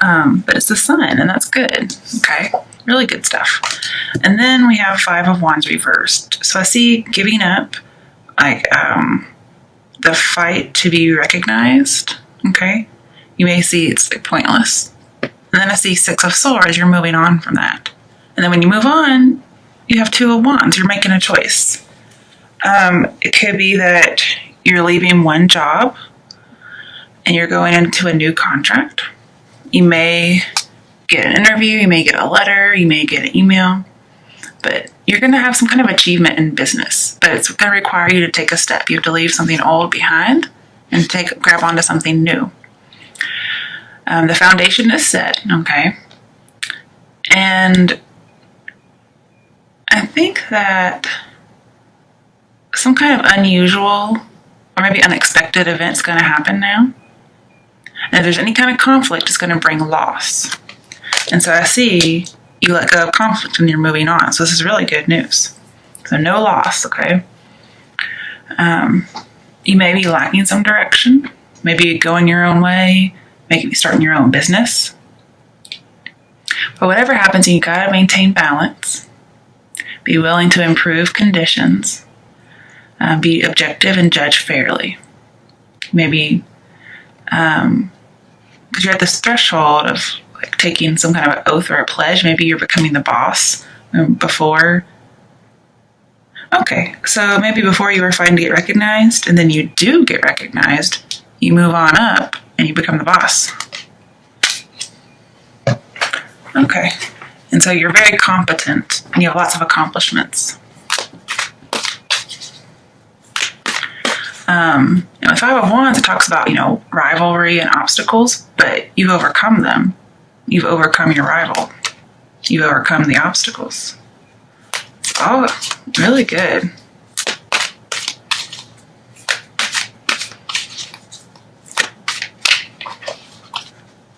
but it's the sun, and that's good. Okay, really good stuff. And then we have Five of Wands reversed. So I see giving up, like the fight to be recognized. Okay, you may see it's like pointless. And then I see Six of Swords. You're moving on from that. And then when you move on, you have Two of Wands. You're making a choice. It could be that you're leaving one job and you're going into a new contract. You may get an interview, you may get a letter, you may get an email, but you're going to have some kind of achievement in business. But it's going to require you to take a step. You have to leave something old behind and grab onto something new. The foundation is set, okay? And I think that some kind of unusual or maybe unexpected event is going to happen now. And if there's any kind of conflict, it's going to bring loss. And so I see you let go of conflict and you're moving on. So this is really good news. So no loss, okay? You may be lacking some direction. Maybe going your own way. Maybe starting your own business. But whatever happens, you got to maintain balance. Be willing to improve conditions. Be objective and judge fairly. Maybe because you're at this threshold of like taking some kind of an oath or a pledge. Maybe you're becoming the boss before. Okay, so maybe before you were fighting to get recognized, and then you do get recognized, you move on up and you become the boss. Okay, and so you're very competent and you have lots of accomplishments. And with Five of Wands, it talks about, rivalry and obstacles, but you've overcome them. You've overcome your rival. You've overcome the obstacles. It's all really good.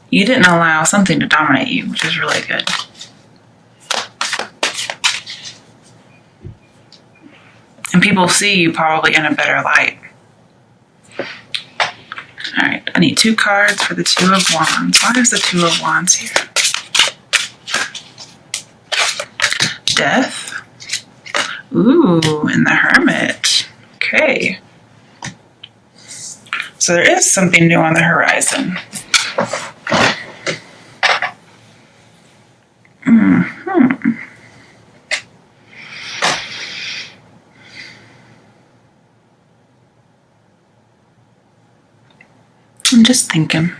You didn't allow something to dominate you, which is really good. And people see you probably in a better light. All right, I need 2 cards for the Two of Wands. Why is the Two of Wands here? Death. Ooh, and the Hermit. Okay. So there is something new on the horizon. I'm just thinking.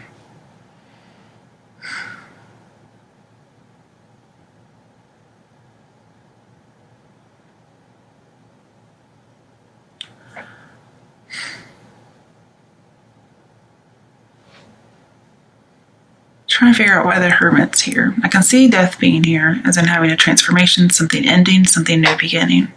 Trying to figure out why the Hermit's here. I can see death being here, as in having a transformation, something ending, something new beginning.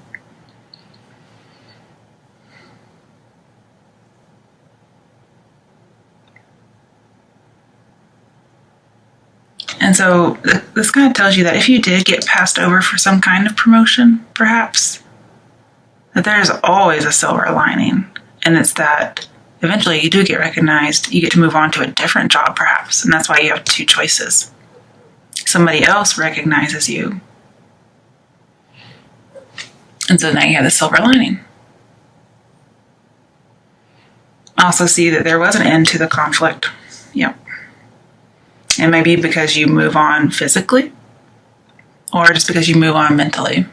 And so this kind of tells you that if you did get passed over for some kind of promotion, perhaps, that there's always a silver lining. And it's that eventually you do get recognized, you get to move on to a different job perhaps. And that's why you have 2 choices. Somebody else recognizes you. And so now you have the silver lining. I also see that there was an end to the conflict. Yep. And maybe because you move on physically, or just because you move on mentally.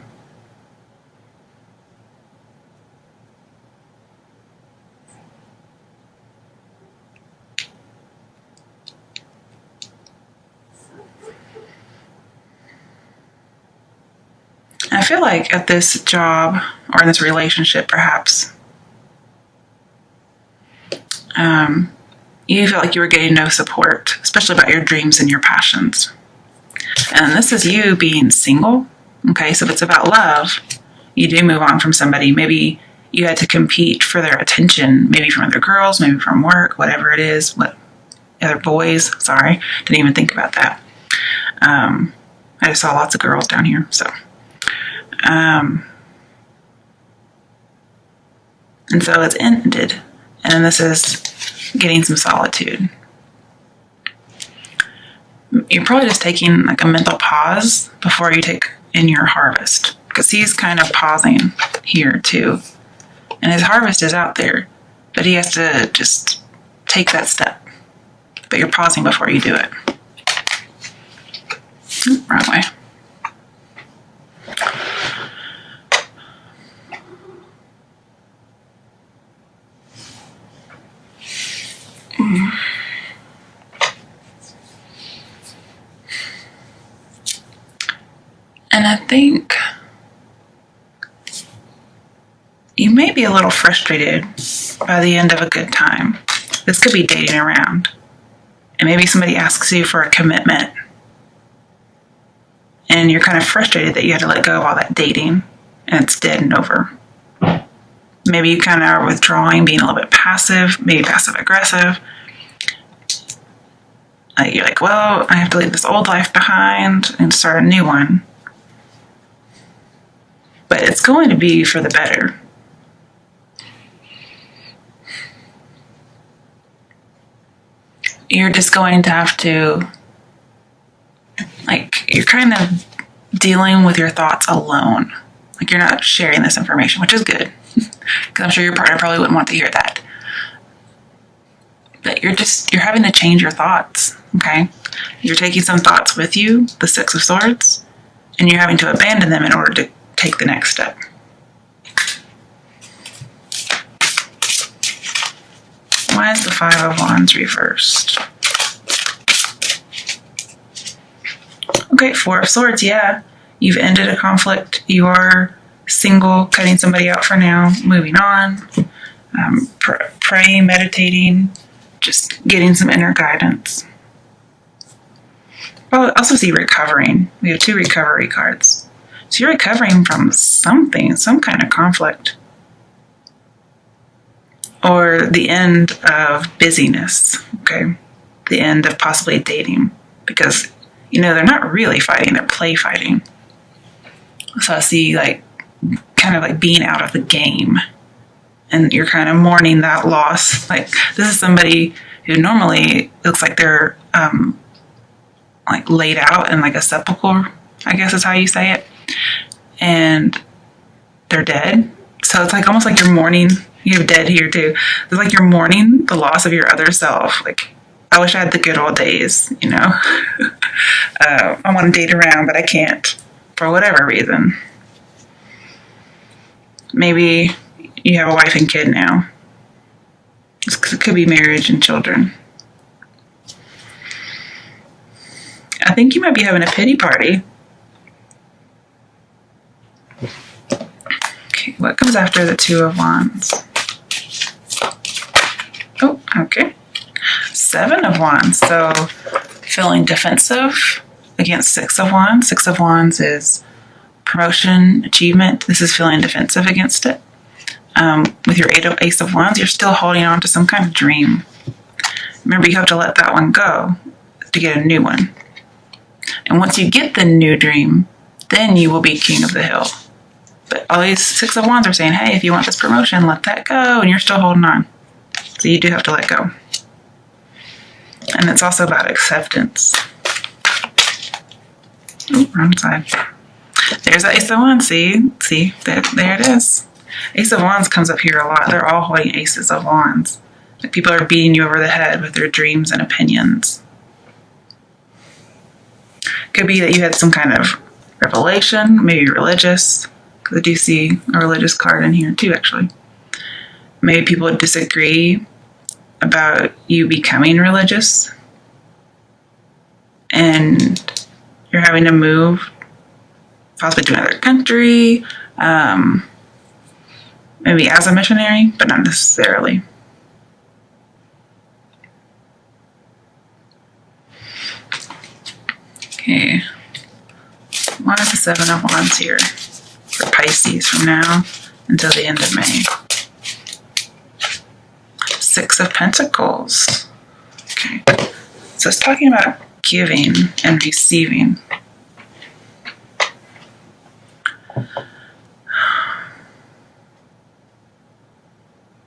And I feel like at this job, or in this relationship perhaps, you felt like you were getting no support, especially about your dreams and your passions. And this is you being single. Okay, so if it's about love, you do move on from somebody. Maybe you had to compete for their attention, maybe from other girls, maybe from work, whatever it is, other boys. Sorry, didn't even think about that. I just saw lots of girls down here, so. And so it's ended. And this is getting some solitude. you're probably just taking like a mental pause before you take in your harvest, because he's kind of pausing here too. And his harvest is out there, but he has to just take that step. But you're pausing before you do it. Wrong way. And I think you may be a little frustrated by the end of a good time. This could be dating around. And maybe somebody asks you for a commitment. And you're kind of frustrated that you had to let go of all that dating and it's dead and over. Maybe you kind of are withdrawing, being a little bit passive, maybe passive aggressive. You're like, well, I have to leave this old life behind and start a new one. But it's going to be for the better. You're just going to have to, you're kind of dealing with your thoughts alone. Like, you're not sharing this information, which is good. Because I'm sure your partner probably wouldn't want to hear that. But you're having to change your thoughts, okay? You're taking some thoughts with you, the Six of Swords, and you're having to abandon them in order to take the next step. Why is the Five of Wands reversed? Okay, Four of Swords, yeah. You've ended a conflict. You are single, cutting somebody out for now, moving on, praying, meditating, just getting some inner guidance. I'll also see recovering. We have 2 recovery cards. So you're recovering from something, some kind of conflict. Or the end of busyness, okay? The end of possibly dating. Because, they're not really fighting, they're play fighting. So I see, kind of being out of the game. And you're kind of mourning that loss. This is somebody who normally looks like they're, laid out in a sepulcher, I guess is how you say it. And they're dead. So it's almost like you're mourning. You have dead here too. It's you're mourning the loss of your other self. I wish I had the good old days, I want to date around, but I can't for whatever reason. Maybe you have a wife and kid now. It could be marriage and children. I think you might be having a pity party. Okay, what comes after the Two of Wands? Oh, okay. Seven of Wands. So feeling defensive against Six of Wands. Six of Wands is promotion, achievement. This is feeling defensive against it. With your Ace of Wands, you're still holding on to some kind of dream. Remember, you have to let that one go to get a new one. And once you get the new dream, then you will be king of the hill. But all these Six of Wands are saying, hey, if you want this promotion, let that go. And you're still holding on. So you do have to let go. And it's also about acceptance. Oh, wrong side. There's the Ace of Wands. See, there it is. Ace of Wands comes up here a lot. They're all holding Aces of Wands. People are beating you over the head with their dreams and opinions. Could be that you had some kind of revelation, maybe religious. Because I do see a religious card in here too, actually. Maybe people disagree about you becoming religious. And you're having to move, possibly to another country, maybe as a missionary, but not necessarily. Okay. Why is the Seven of Wands here for Pisces from now until the end of May? Six of Pentacles. Okay. So it's talking about giving and receiving.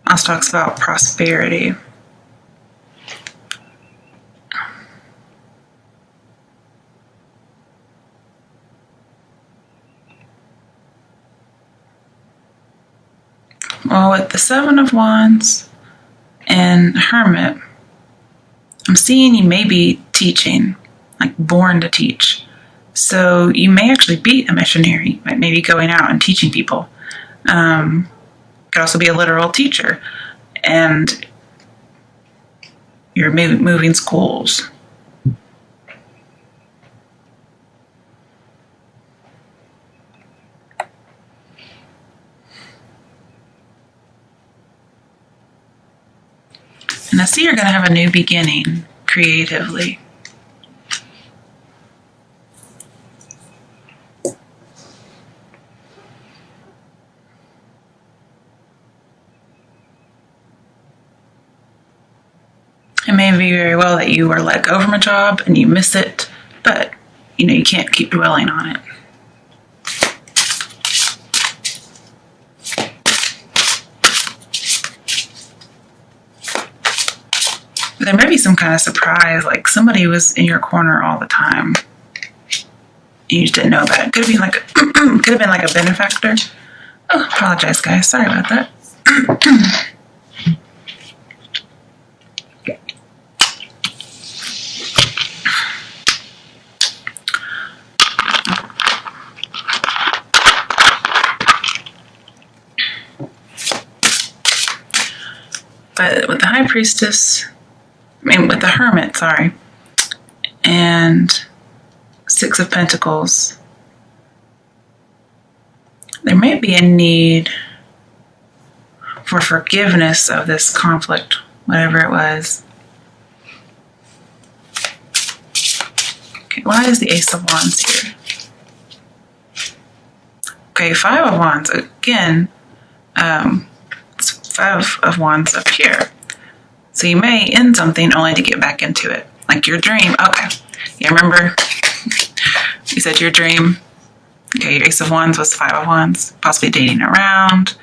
Also talks about prosperity. Well, with the Seven of Wands and Hermit, I'm seeing you may be teaching, like born to teach. So you may actually be a missionary, like maybe going out and teaching people. Could also be a literal teacher. And you're moving schools. And I see you're going to have a new beginning creatively. It may be very well that you were let go from a job and you miss it, but you can't keep dwelling on it. There may be some kind of surprise, like somebody was in your corner all the time. You just didn't know about it. Could have been like a benefactor. Oh, apologize, guys. Sorry about that. But with the High Priestess, with the Hermit, sorry, and Six of Pentacles, there may be a need for forgiveness of this conflict, whatever it was. Okay, why is the Ace of Wands here? Okay, Five of Wands, again, it's Five of Wands up here. So you may end something only to get back into it. Like your dream. Okay. Yeah, remember you said your dream. Okay, your Ace of Wands was Five of Wands. Possibly dating around,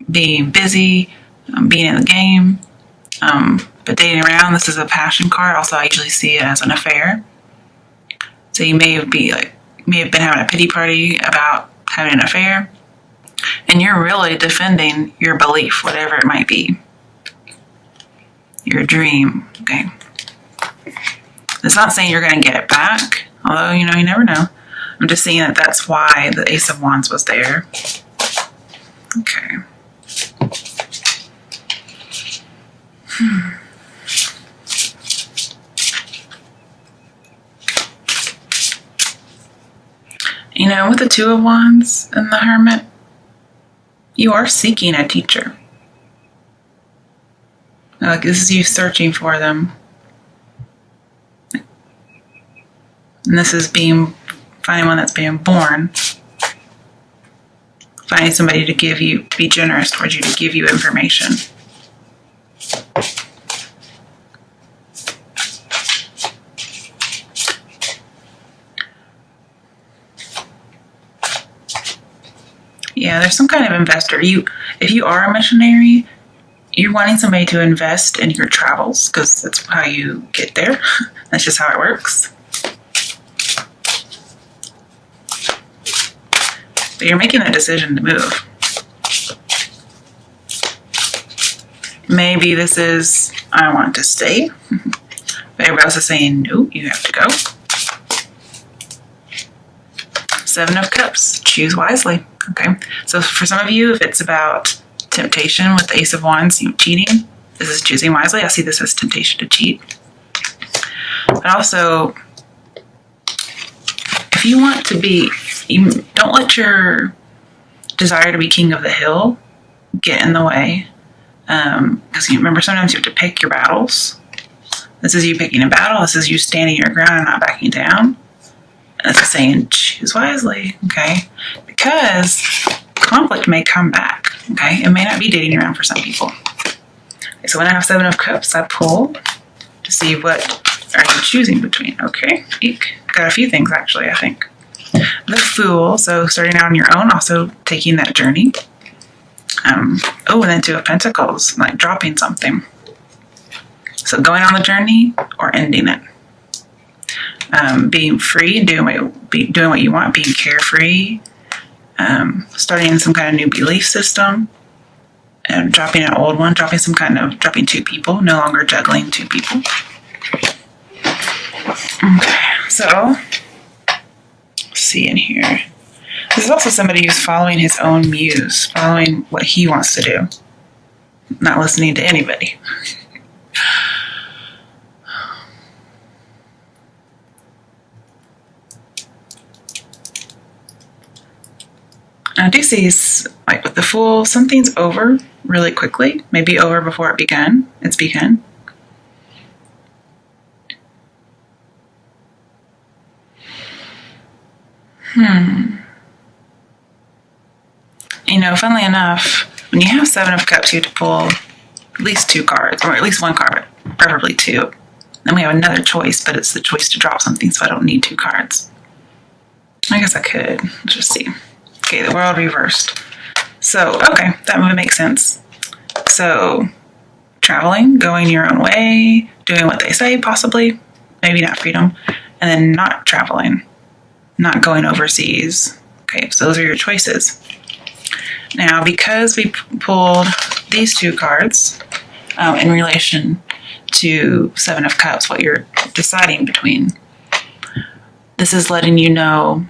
being busy, being in the game. But dating around, this is a passion card. Also, I usually see it as an affair. So you may have been having a pity party about having an affair. And you're really defending your belief, whatever it might be. Your dream, okay? It's not saying you're going to get it back, although, you never know. I'm just seeing that that's why the Ace of Wands was there. Okay. With the Two of Wands and the Hermit, you are seeking a teacher. Like this is you searching for them. And this is finding one that's being born. Finding somebody to be generous towards you, to give you information. Yeah, there's some kind of investor. If you are a missionary, you're wanting somebody to invest in your travels because that's how you get there. That's just how it works. But you're making that decision to move. Maybe this is, I want to stay. But everybody else is saying, no, you have to go. Seven of Cups, choose wisely. Okay, so for some of you, if it's about temptation with the Ace of Wands, cheating, this is choosing wisely. I see this as temptation to cheat. But also, if you want to don't let your desire to be king of the hill get in the way. Because remember, sometimes you have to pick your battles. This is you picking a battle. This is you standing your ground and not backing down. And it's saying, choose wisely, okay? Because conflict may come back, okay? It may not be dating around for some people. Okay, so when I have Seven of Cups, I pull to see what are you choosing between, okay? Eek. Got a few things, actually, I think. The Fool, so starting out on your own, also taking that journey. And then Two of Pentacles, like dropping something. So going on the journey or ending it. Being free, doing what you want, being carefree. starting some kind of new belief system, and dropping an old one, dropping two people, no longer juggling two people. Okay, so let's see in here. This is also somebody who's following his own muse, following what he wants to do, not listening to anybody. I do see, like with the Fool, something's over really quickly, maybe over before it's begun. Funnily enough, when you have Seven of Cups, you have to pull at least two cards, or at least one card, preferably two. Then we have another choice, but it's the choice to drop something, so I don't need two cards. I guess I could. Let's just see. Okay, the World reversed. So, okay, that would make sense. So, traveling, going your own way, doing what they say, possibly, maybe not freedom, and then not traveling, not going overseas. Okay, so those are your choices. Now, because we pulled these two cards in relation to Seven of Cups, what you're deciding between, this is letting you know,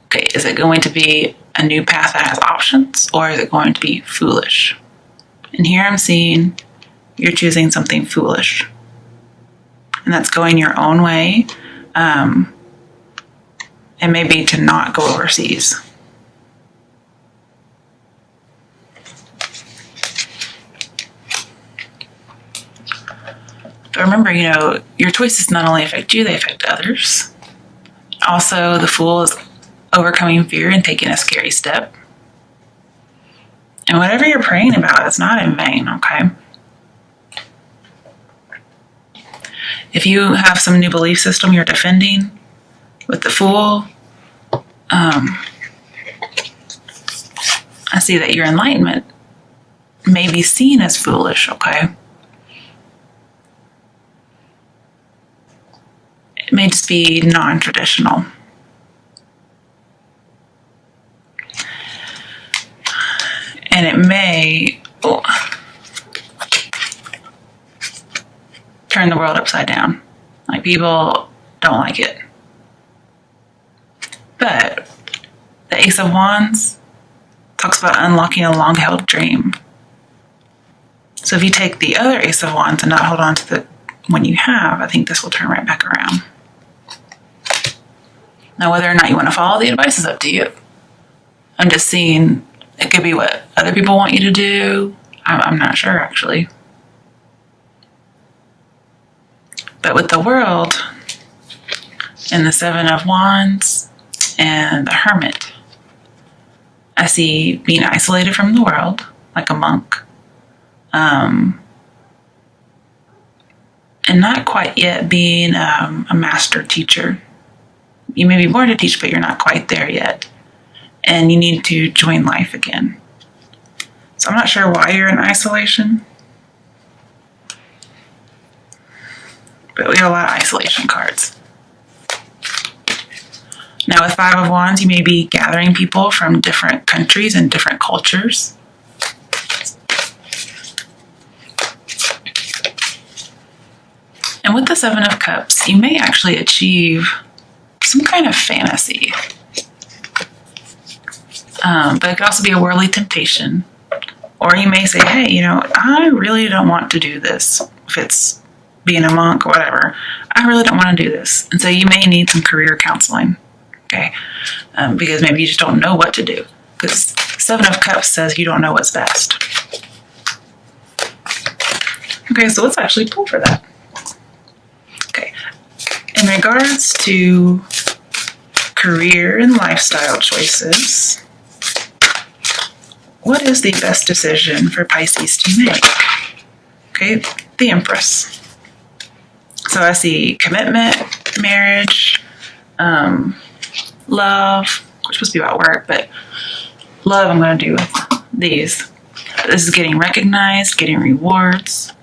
okay, is it going to be a new path that has options, or is it going to be foolish? And here I'm seeing you're choosing something foolish. And that's going your own way, and maybe to not go overseas. But remember, your choices not only affect you, they affect others. Also, the Fool is overcoming fear and taking a scary step. And whatever you're praying about is not in vain, okay? If you have some new belief system you're defending with the Fool, I see that your enlightenment may be seen as foolish, okay? It may just be non-traditional. And it may turn the world upside down. Like, people don't like it. But the Ace of Wands talks about unlocking a long-held dream. So if you take the other Ace of Wands and not hold on to the one you have, I think this will turn right back around. Now, whether or not you want to follow the advice is up to you. I'm just seeing it could be what other people want you to do. I'm not sure, actually. But with the World and the Seven of Wands and the Hermit, I see being isolated from the world, like a monk. And not quite yet being a master teacher. You may be born to teach, but you're not quite there yet. And you need to join life again. So I'm not sure why you're in isolation. But we have a lot of isolation cards. Now with Five of Wands, you may be gathering people from different countries and different cultures. And with the Seven of Cups, you may actually achieve some kind of fantasy. But it could also be a worldly temptation. Or you may say, hey, I really don't want to do this. If it's being a monk or whatever, I really don't want to do this. And so you may need some career counseling, okay? Because maybe you just don't know what to do. Because Seven of Cups says you don't know what's best. Okay, so let's actually pull for that. Okay, in regards to career and lifestyle choices, what is the best decision for Pisces to make? Okay, the Empress. So I see commitment, marriage, love, which is supposed to be about work, but love I'm going to do with these. This is getting recognized, getting rewards.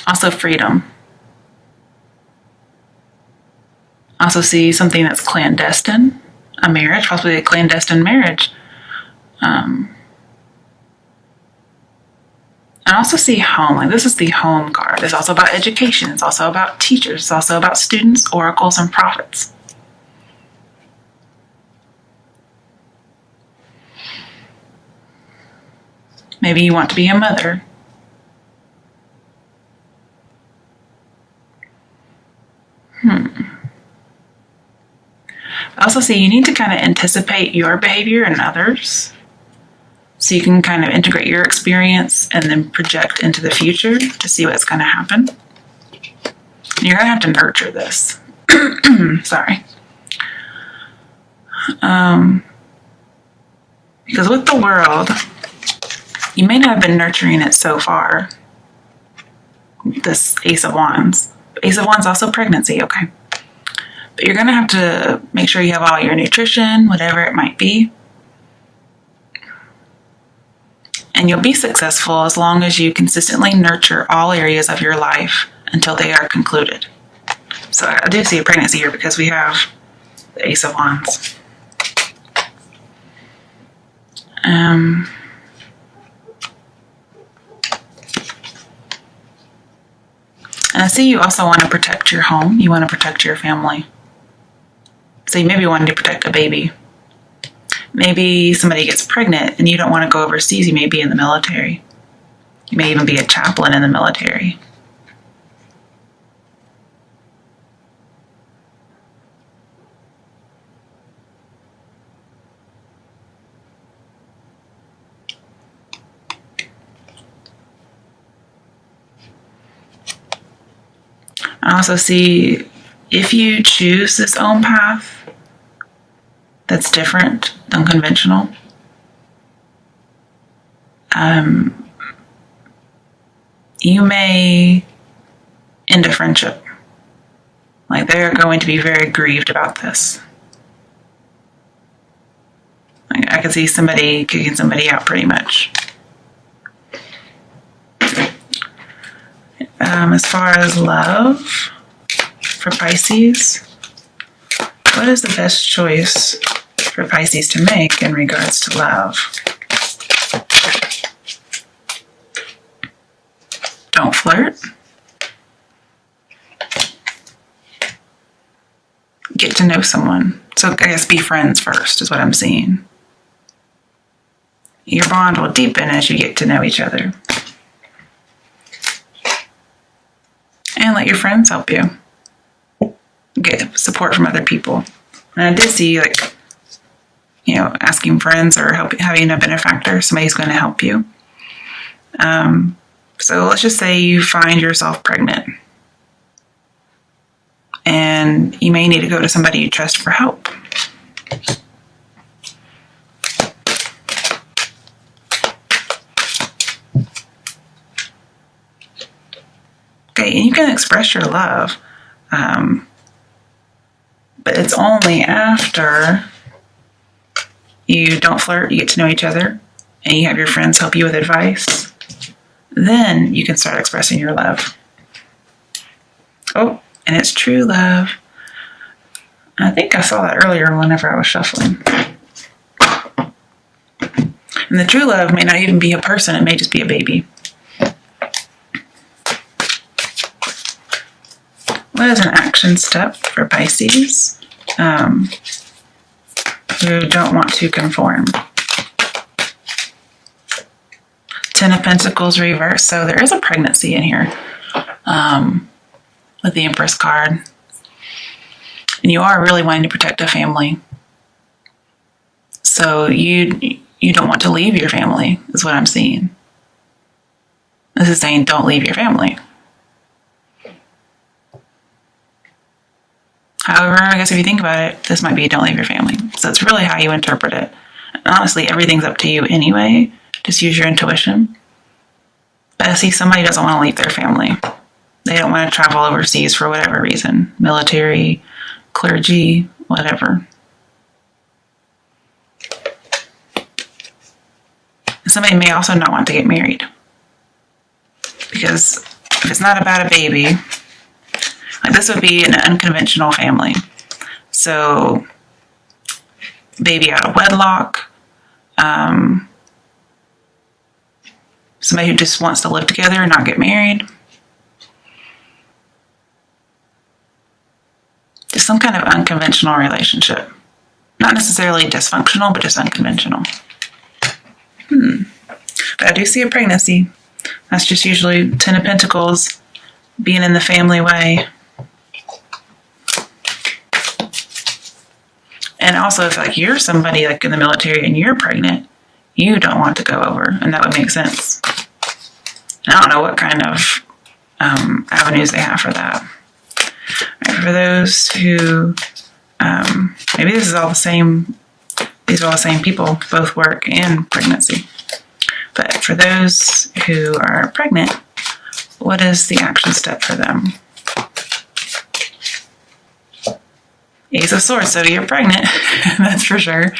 Also freedom. Also see something that's clandestine. a marriage, possibly a clandestine marriage. I also see home. Like, this is the home card. It's also about education. It's also about teachers. It's also about students, oracles, and prophets. Maybe you want to be a mother. I also see you need to kind of anticipate your behavior and others, so you can kind of integrate your experience and then project into the future to see what's going to happen. You're going to have to nurture this. Sorry. Because with the world, you may not have been nurturing it so far. This Ace of Wands. Ace of Wands also pregnancy, okay? But you're going to have to make sure you have all your nutrition, whatever it might be. And you'll be successful as long as you consistently nurture all areas of your life until they are concluded. So I do see a pregnancy here because we have the Ace of Wands. And I see you also want to protect your home. You want to protect your family. So you maybe want to protect a baby. Maybe somebody gets pregnant and you don't want to go overseas. You may be in the military. You may even be a chaplain in the military. I also see if you choose this own path that's different than conventional, you may end a friendship. Like, they're going to be very grieved about this. I can see somebody kicking somebody out pretty much. As far as love for Pisces, what is the best choice for Pisces to make in regards to love? Don't flirt. Get to know someone. So I guess be friends first is what I'm seeing. Your bond will deepen as you get to know each other. And let your friends help you. Get support from other people. And I did see, like, asking friends or having a benefactor, somebody who's going to help you. So let's just say you find yourself pregnant. And you may need to go to somebody you trust for help. Okay, and you can express your love, but it's only after you don't flirt, you get to know each other, and you have your friends help you with advice. Then you can start expressing your love. Oh, and it's true love. I think I saw that earlier whenever I was shuffling. And the true love may not even be a person, it may just be a baby. What is an action step for Pisces who don't want to conform? Ten of Pentacles reversed. So there is a pregnancy in here with the Empress card. And you are really wanting to protect a family. So you don't want to leave your family, is what I'm seeing. This is saying don't leave your family. However, I guess if you think about it, this might be don't leave your family. So it's really how you interpret it. And honestly, everything's up to you anyway. Just use your intuition. But I see somebody doesn't want to leave their family. They don't want to travel overseas for whatever reason. Military, clergy, whatever. Somebody may also not want to get married. Because if it's not about a baby, like, this would be an unconventional family. So baby out of wedlock, somebody who just wants to live together and not get married. Just some kind of unconventional relationship. Not necessarily dysfunctional, but just unconventional. But I do see a pregnancy. That's just usually 10 of Pentacles, being in the family way. And also, if like you're somebody like in the military and you're pregnant, you don't want to go over, and that would make sense. I don't know what kind of avenues they have for that. Right, for those who, maybe this is all the same, these are all the same people, both work and pregnancy. But for those who are pregnant, what is the action step for them? Ace of Swords, so you're pregnant, that's for sure.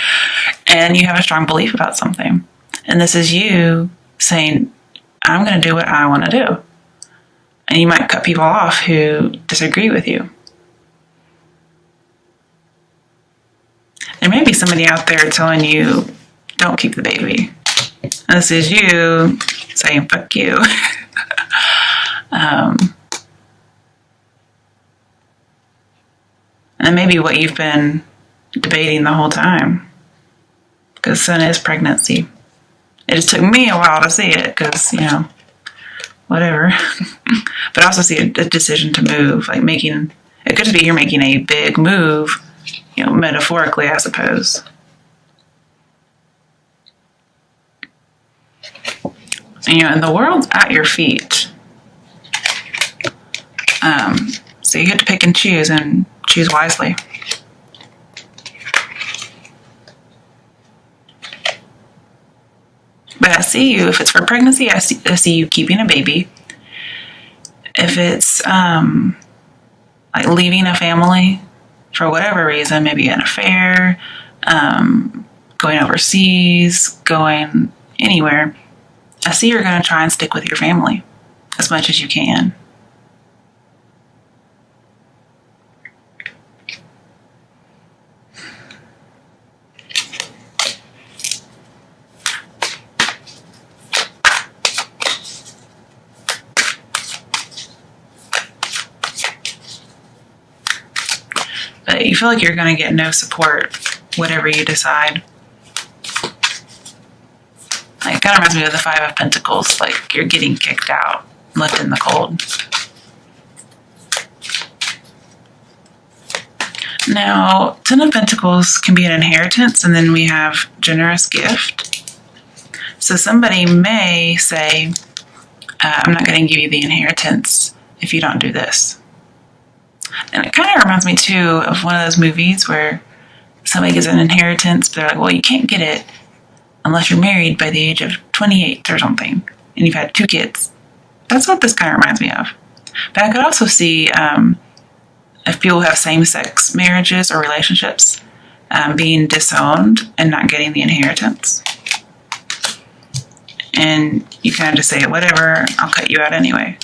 And you have a strong belief about something. And this is you saying, I'm going to do what I want to do. And you might cut people off who disagree with you. There may be somebody out there telling you, don't keep the baby. And this is you saying, fuck you. And maybe what you've been debating the whole time. Because Sun is pregnancy. It just took me a while to see it because, you know, whatever. But I also see a decision to move. Like making, it could just be you're making a big move, you know, metaphorically, I suppose. And, you know, and the world's at your feet. So you get to pick and choose wisely. But I see you, if it's for pregnancy, I see you keeping a baby. If it's like leaving a family for whatever reason, maybe an affair, going overseas, going anywhere, I see you're going to try and stick with your family as much as you can. But you feel like you're going to get no support, whatever you decide. Like, it kind of reminds me of the Five of Pentacles, like you're getting kicked out, left in the cold. Now, Ten of Pentacles can be an inheritance, and then we have generous gift. So somebody may say, I'm not going to give you the inheritance if you don't do this. And it kind of reminds me, too, of one of those movies where somebody gets an inheritance, but they're like, well, you can't get it unless you're married by the age of 28 or something, and you've had 2 kids. That's what this kind of reminds me of. But I could also see if people have same-sex marriages or relationships being disowned and not getting the inheritance. And you kind of just say, whatever, I'll cut you out anyway.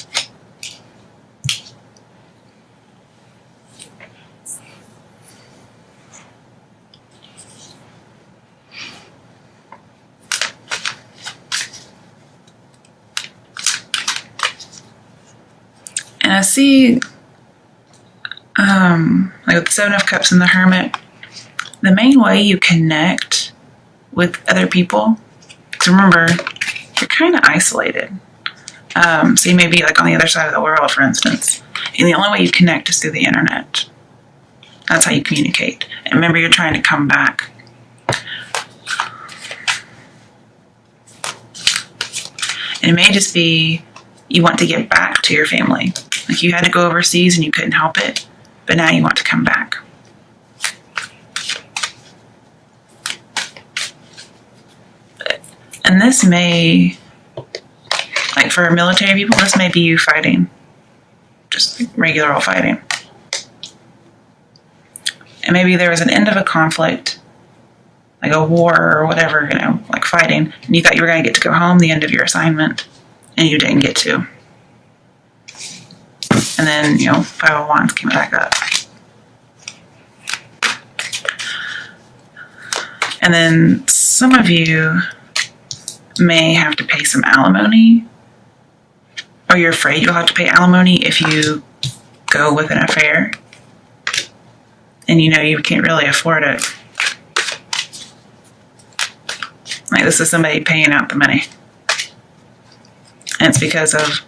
And I see, like with the Seven of Cups and the Hermit, the main way you connect with other people, because remember, you're kind of isolated. So you may be like on the other side of the world, for instance, and the only way you connect is through the internet. That's how you communicate. And remember, you're trying to come back. And it may just be you want to get back to your family. Like you had to go overseas and you couldn't help it, but now you want to come back. And this may, like for military people, this may be you fighting. Just regular old fighting. And maybe there was an end of a conflict, like a war or whatever, you know, like fighting, and you thought you were going to get to go home the end of your assignment, and you didn't get to. And then, you know, Five of Wands came back up. And then some of you may have to pay some alimony, or you're afraid you'll have to pay alimony if you go with an affair and you know you can't really afford it. Like, this is somebody paying out the money. And it's because of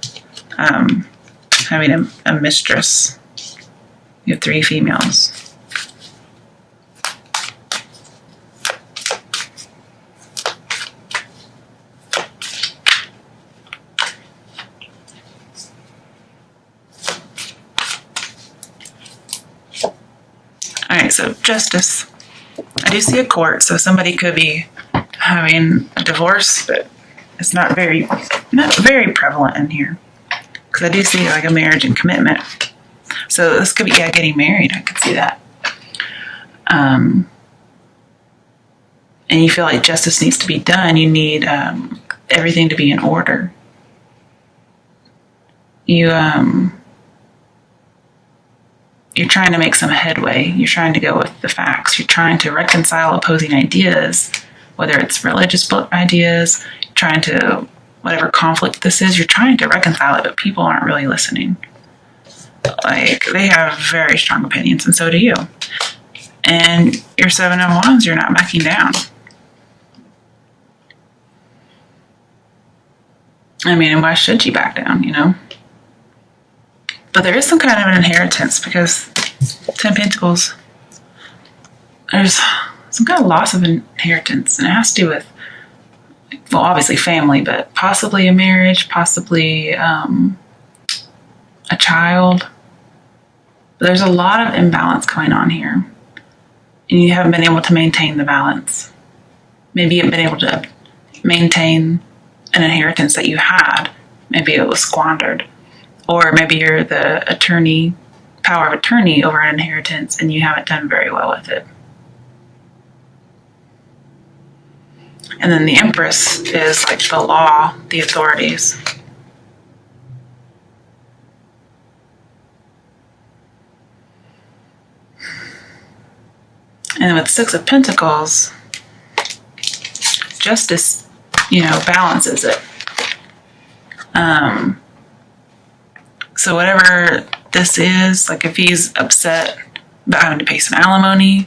having a mistress. You have 3 females. All right, so justice. I do see a court, so somebody could be having a divorce, but it's not very prevalent in here, because I do see like a marriage and commitment. So this could be, yeah, getting married. I could see that. And you feel like justice needs to be done. You need everything to be in order. You're trying to make some headway. You're trying to go with the facts. You're trying to reconcile opposing ideas, whether it's religious ideas, you're trying to, whatever conflict this is, you're trying to reconcile it, but people aren't really listening. Like, they have very strong opinions, and so do you. And your 7 of Wands, you're not backing down. I mean, why should you back down, you know? But there is some kind of an inheritance, because 10 Pentacles, there's some kind of loss of inheritance, and it has to do with, well, obviously family, but possibly a marriage, possibly a child. But there's a lot of imbalance going on here, and you haven't been able to maintain the balance. Maybe you haven't been able to maintain an inheritance that you had. Maybe it was squandered. Or maybe you're the power of attorney over an inheritance, and you haven't done very well with it. And then the Empress is like the law, the authorities. And with 6 of Pentacles, justice, balances it. So whatever this is, like if he's upset about having to pay some alimony,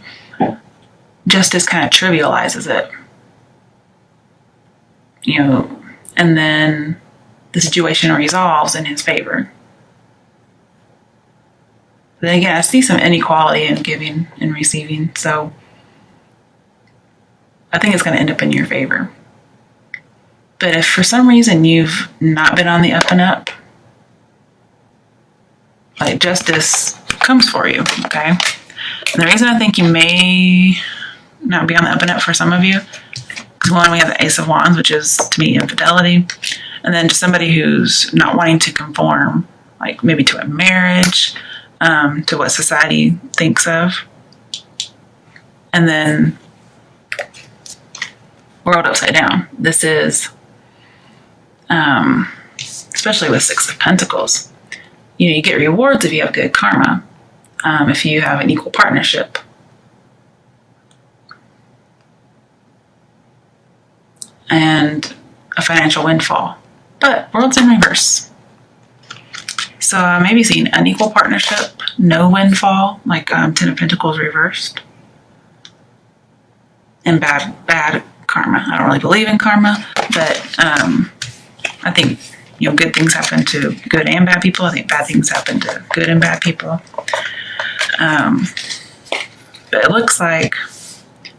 justice kind of trivializes it. And then the situation resolves in his favor. But then again, I see some inequality in giving and receiving, so I think it's going to end up in your favor. But if for some reason you've not been on the up and up, like, justice comes for you, okay? And the reason I think you may not be on the up and up for some of you, because one, we have the Ace of Wands, which is, to me, infidelity. And then to somebody who's not wanting to conform, like maybe to a marriage, to what society thinks of. And then world upside down. This is, especially with 6 of Pentacles, you get rewards if you have good karma, if you have an equal partnership. And a financial windfall. But world's in reverse. So maybe seeing unequal partnership, no windfall, like 10 of Pentacles reversed. And bad karma. I don't really believe in karma, but I think good things happen to good and bad people. I think bad things happen to good and bad people. But it looks like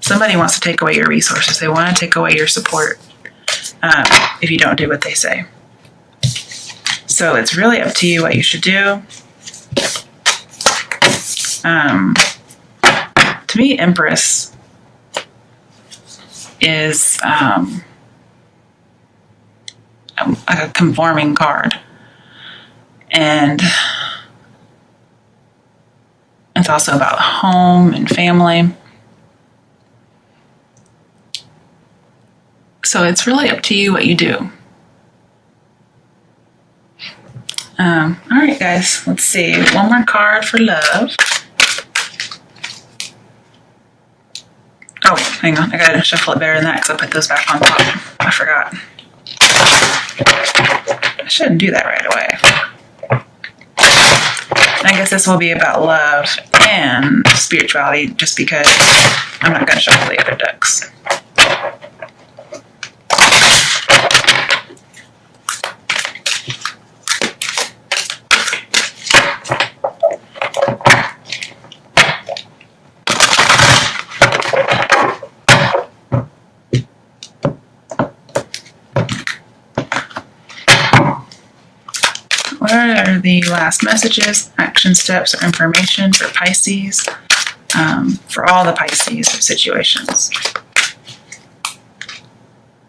somebody wants to take away your resources. They want to take away your support if you don't do what they say. So it's really up to you what you should do. To me, Empress is a conforming card. And it's also about home and family. So it's really up to you what you do. All right, guys, let's see. One more card for love. Oh, hang on. I gotta shuffle it better than that because I put those back on top. I forgot. I shouldn't do that right away. I guess this will be about love and spirituality just because I'm not gonna shuffle the other decks. What are the last messages, action steps, or information for Pisces, for all the Pisces situations?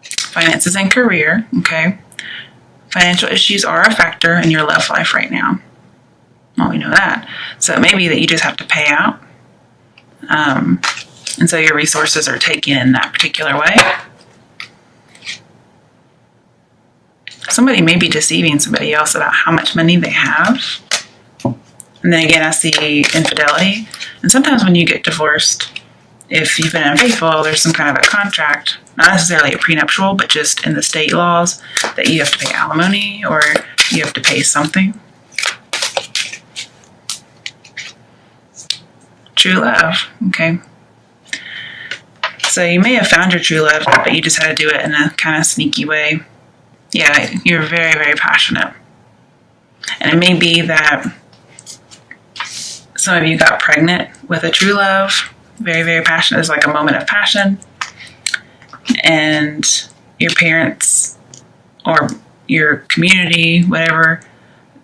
Finances and career, okay. Financial issues are a factor in your love life right now. Well, we know that. So it may be that you just have to pay out. And so your resources are taken in that particular way. Somebody may be deceiving somebody else about how much money they have. And then again, I see infidelity. And sometimes when you get divorced, if you've been unfaithful, there's some kind of a contract, not necessarily a prenuptial, but just in the state laws that you have to pay alimony or you have to pay something. True love, okay. So you may have found your true love, but you just had to do it in a kind of sneaky way. Yeah, you're very, very passionate. And it may be that some of you got pregnant with a true love. Very, very passionate. It's like a moment of passion. And your parents or your community, whatever,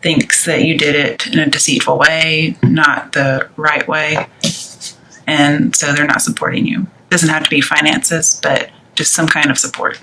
thinks that you did it in a deceitful way, not the right way. And so they're not supporting you. It doesn't have to be finances, but just some kind of support.